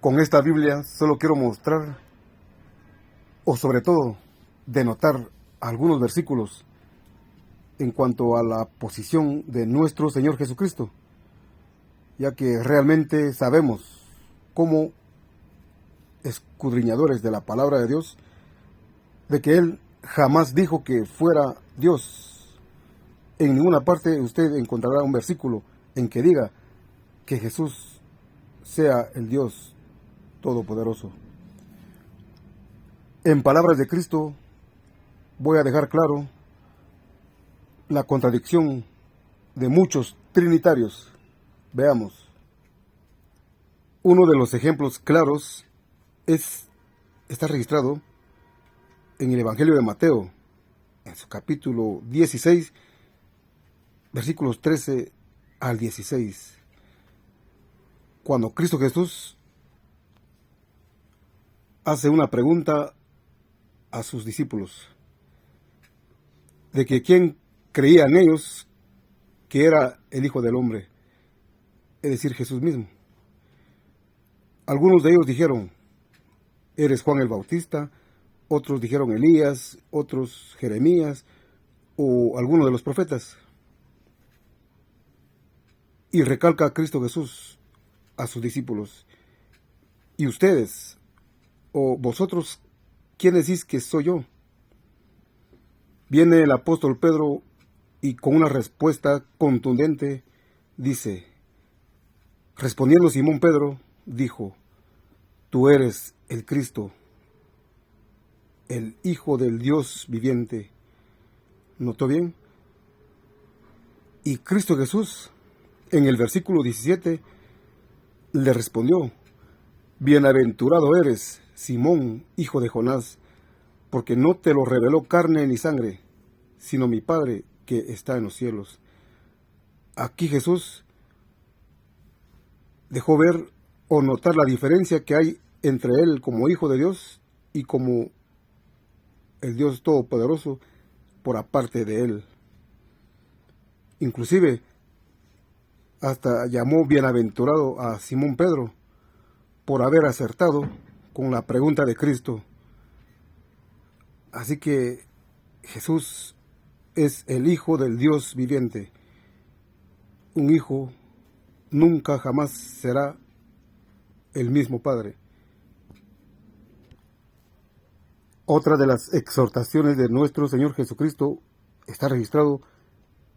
Con esta Biblia solo quiero mostrar, o sobre todo, denotar algunos versículos en cuanto a la posición de nuestro Señor Jesucristo, ya que realmente sabemos como escudriñadores de la palabra de Dios, de que Él jamás dijo que fuera Dios. En ninguna parte usted encontrará un versículo en que diga que Jesús sea el Dios Todopoderoso. En palabras de Cristo voy a dejar claro la contradicción de muchos trinitarios. Veamos. Uno de los ejemplos claros está registrado en el Evangelio de Mateo, en su capítulo 16, versículos 13 al 16. Cuando Cristo Jesús hace una pregunta a sus discípulos de que quién creían ellos que era el Hijo del Hombre, es decir, Jesús mismo. Algunos de ellos dijeron, eres Juan el Bautista, otros dijeron Elías, otros Jeremías o alguno de los profetas. Y recalca a Cristo Jesús a sus discípulos, ¿y ustedes o vosotros quién decís que soy yo? Viene el apóstol Pedro y con una respuesta contundente dice, respondiendo Simón Pedro, dijo, tú eres el Cristo, el Hijo del Dios viviente. ¿Notó bien? Y Cristo Jesús, en el versículo 17, le respondió, bienaventurado eres, Simón, hijo de Jonás, porque no te lo reveló carne ni sangre, sino mi Padre que está en los cielos. Aquí Jesús dejó ver o notar la diferencia que hay entre él como Hijo de Dios y como el Dios Todopoderoso por aparte de él. Inclusive, hasta llamó bienaventurado a Simón Pedro por haber acertado con la pregunta de Cristo. Así que Jesús es el Hijo del Dios viviente. Un hijo nunca jamás será el mismo Padre. Otra de las exhortaciones de nuestro Señor Jesucristo está registrado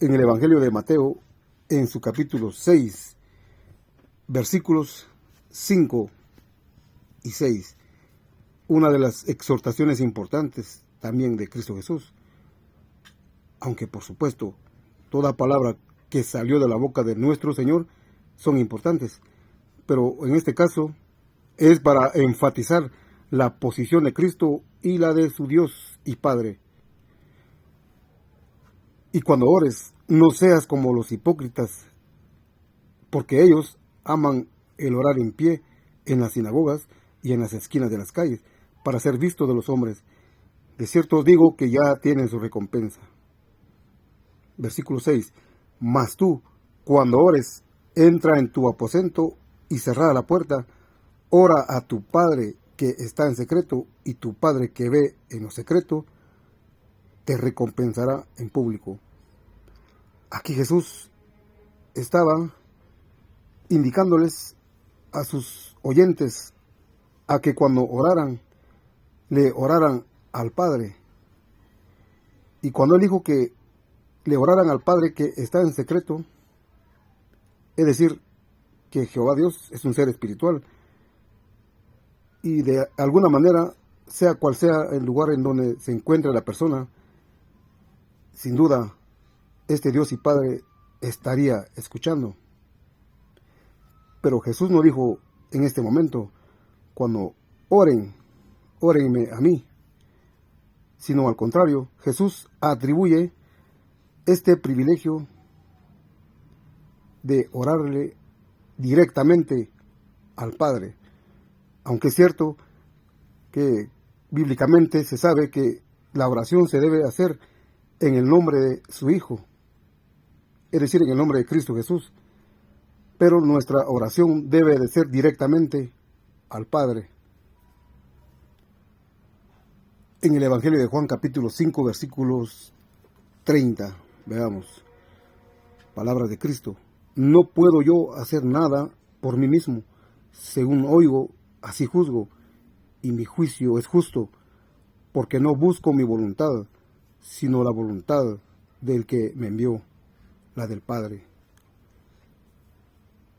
en el Evangelio de Mateo, en su capítulo 6, versículos 5 y 6. Una de las exhortaciones importantes también de Cristo Jesús. Aunque por supuesto, toda palabra que salió de la boca de nuestro Señor son importantes. Pero en este caso es para enfatizar la posición de Cristo y la de su Dios y Padre. Y cuando ores, no seas como los hipócritas, porque ellos aman el orar en pie en las sinagogas y en las esquinas de las calles, para ser visto de los hombres. De cierto os digo que ya tienen su recompensa. Versículo 6. Mas tú, cuando ores, entra en tu aposento y cerrada la puerta, ora a tu Padre que está en secreto, y tu Padre que ve en lo secreto, te recompensará en público. Aquí Jesús estaba indicándoles a sus oyentes a que cuando oraran, le oraran al Padre. Y cuando Él dijo que le oraran al Padre que está en secreto, es decir, que Jehová Dios es un ser espiritual, y de alguna manera, sea cual sea el lugar en donde se encuentre la persona, sin duda, este Dios y Padre estaría escuchando. Pero Jesús no dijo en este momento, cuando órenme a mí, sino al contrario, Jesús atribuye este privilegio de orarle directamente al Padre. Aunque es cierto que bíblicamente se sabe que la oración se debe hacer en el nombre de su Hijo, es decir, en el nombre de Cristo Jesús. Pero nuestra oración debe de ser directamente al Padre. En el Evangelio de Juan capítulo 5 versículos 30, veamos, palabras de Cristo. No puedo yo hacer nada por mí mismo, según oigo, así juzgo, y mi juicio es justo, porque no busco mi voluntad, sino la voluntad del que me envió, la del Padre.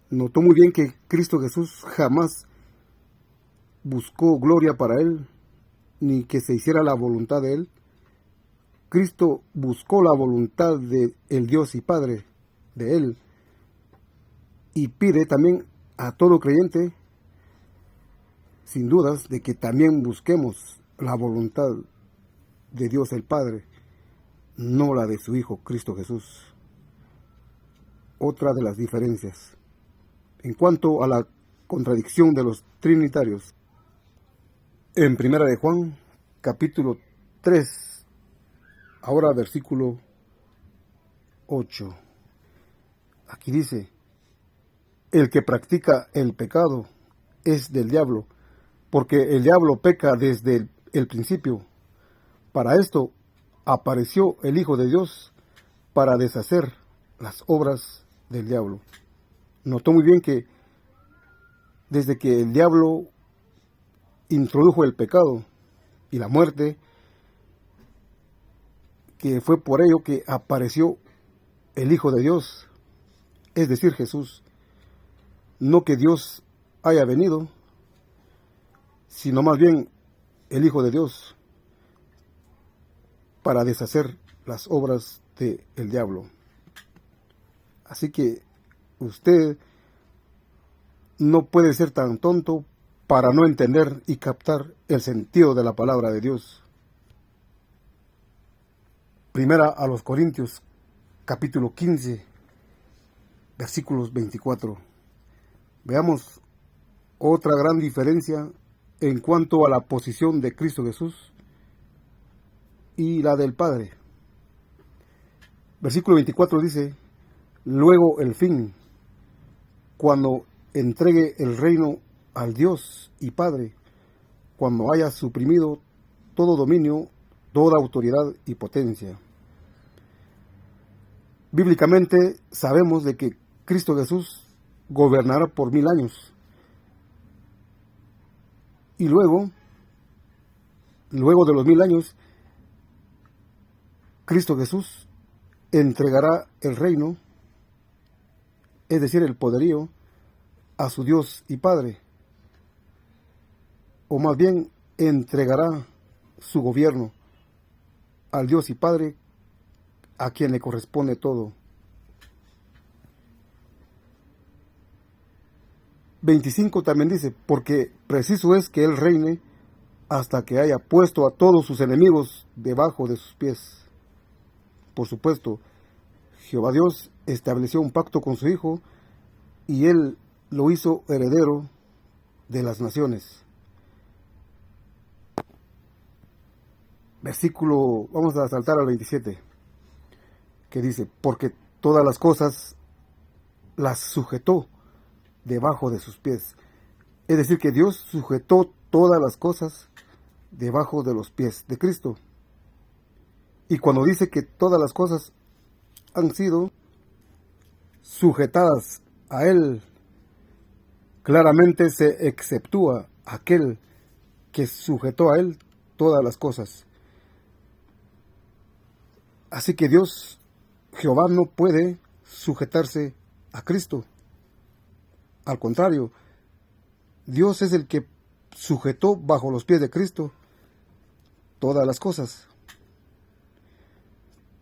Notó muy bien que Cristo Jesús jamás buscó gloria para él, ni que se hiciera la voluntad de él. Cristo buscó la voluntad de el Dios y Padre de él, y pide también a todo creyente, sin dudas, de que también busquemos la voluntad de Dios el Padre, no la de su Hijo Cristo Jesús. Otra de las diferencias. En cuanto a la contradicción de los trinitarios, en Primera de Juan, capítulo 3, ahora versículo 8, aquí dice: el que practica el pecado es del diablo, porque el diablo peca desde el principio. Para esto apareció el Hijo de Dios, para deshacer las obras del diablo. Notó muy bien que desde que el diablo introdujo el pecado y la muerte, que fue por ello que apareció el Hijo de Dios, es decir, Jesús. No que Dios haya venido, sino más bien el Hijo de Dios, para deshacer las obras del diablo. Así que usted no puede ser tan tonto para no entender y captar el sentido de la palabra de Dios. Primera a los Corintios, capítulo 15, versículos 24. Veamos otra gran diferencia en cuanto a la posición de Cristo Jesús y la del Padre. Versículo 24 dice: luego el fin, cuando entregue el reino al Dios y Padre, cuando haya suprimido todo dominio, toda autoridad y potencia. Bíblicamente sabemos de que Cristo Jesús gobernará por 1000 años. Y luego de los 1000 años, Cristo Jesús entregará el reino, es decir, el poderío, a su Dios y Padre. O más bien, entregará su gobierno al Dios y Padre, a quien le corresponde todo. 25 también dice: porque preciso es que Él reine hasta que haya puesto a todos sus enemigos debajo de sus pies. Por supuesto, Jehová Dios estableció un pacto con su Hijo, y Él lo hizo heredero de las naciones. Versículo, vamos a saltar al 27, que dice: porque todas las cosas las sujetó debajo de sus pies. Es decir, que Dios sujetó todas las cosas debajo de los pies de Cristo. Y cuando dice que todas las cosas han sido sujetadas a Él, claramente se exceptúa aquel que sujetó a Él todas las cosas. Así que Dios, Jehová, no puede sujetarse a Cristo. Al contrario, Dios es el que sujetó bajo los pies de Cristo todas las cosas.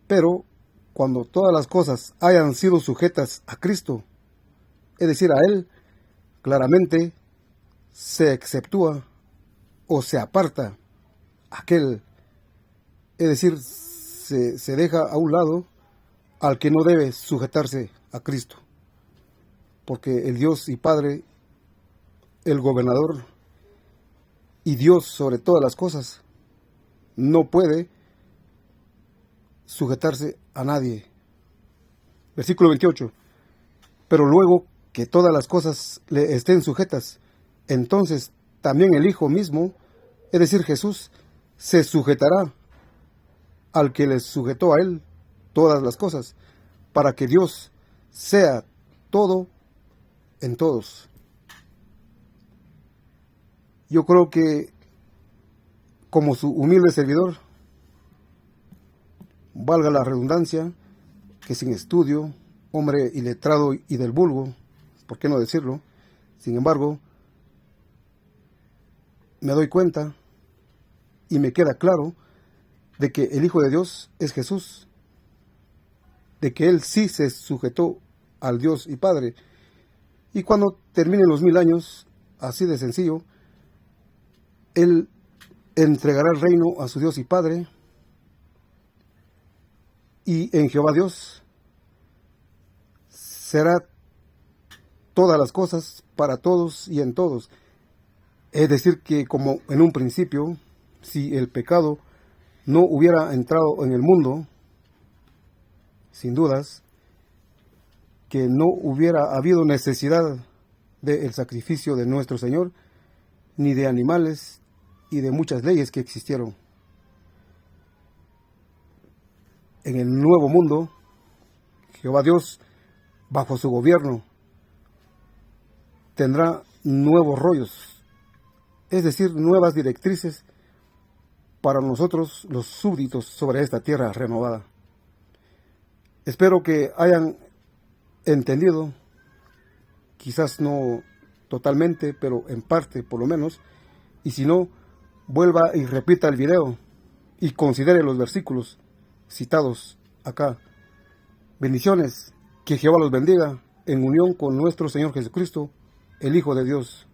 Pero cuando todas las cosas hayan sido sujetas a Cristo, es decir, a Él, claramente se exceptúa o se aparta aquel, es decir, se deja a un lado al que no debe sujetarse a Cristo. Porque el Dios y Padre, el gobernador y Dios sobre todas las cosas, no puede sujetarse a nadie. Versículo 28. Pero luego que todas las cosas le estén sujetas, entonces también el Hijo mismo, es decir, Jesús, se sujetará al que les sujetó a él todas las cosas, para que Dios sea todo en todos. Yo creo que, como su humilde servidor, valga la redundancia, que sin estudio, hombre iletrado y del vulgo, ¿por qué no decirlo? Sin embargo, me doy cuenta y me queda claro de que el Hijo de Dios es Jesús, de que Él sí se sujetó al Dios y Padre. Y cuando terminen los 1000 años, así de sencillo, Él entregará el reino a su Dios y Padre, y en Jehová Dios será todas las cosas para todos y en todos. Es decir, que como en un principio, si el pecado no hubiera entrado en el mundo, sin dudas, que no hubiera habido necesidad del sacrificio de nuestro Señor, ni de animales y de muchas leyes que existieron. En el nuevo mundo, Jehová Dios, bajo su gobierno, tendrá nuevos rollos, es decir, nuevas directrices para nosotros los súbditos sobre esta tierra renovada. Espero que hayan entendido, quizás no totalmente, pero en parte por lo menos, y si no, vuelva y repita el video y considere los versículos citados acá. Bendiciones, que Jehová los bendiga en unión con nuestro Señor Jesucristo, el Hijo de Dios.